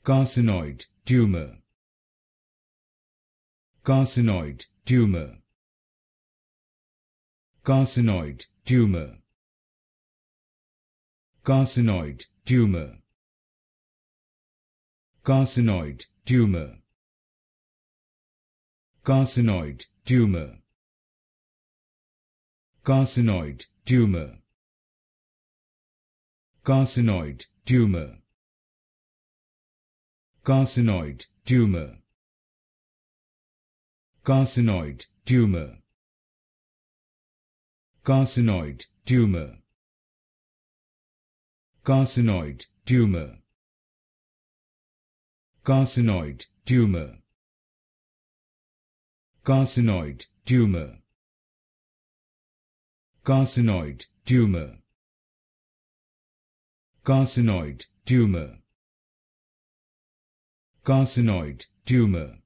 Carcinoid tumor. Carcinoid tumor. Carcinoid tumor. Carcinoid tumor. Carcinoid tumor. Carcinoid tumor. Carcinoid tumor. Carcinoid tumor. Carcinoid tumor. Carcinoid tumor. Carcinoid tumor. Carcinoid tumor. Carcinoid tumor. Carcinoid tumor. Carcinoid tumor. Carcinoid tumor. Carcinoid tumor.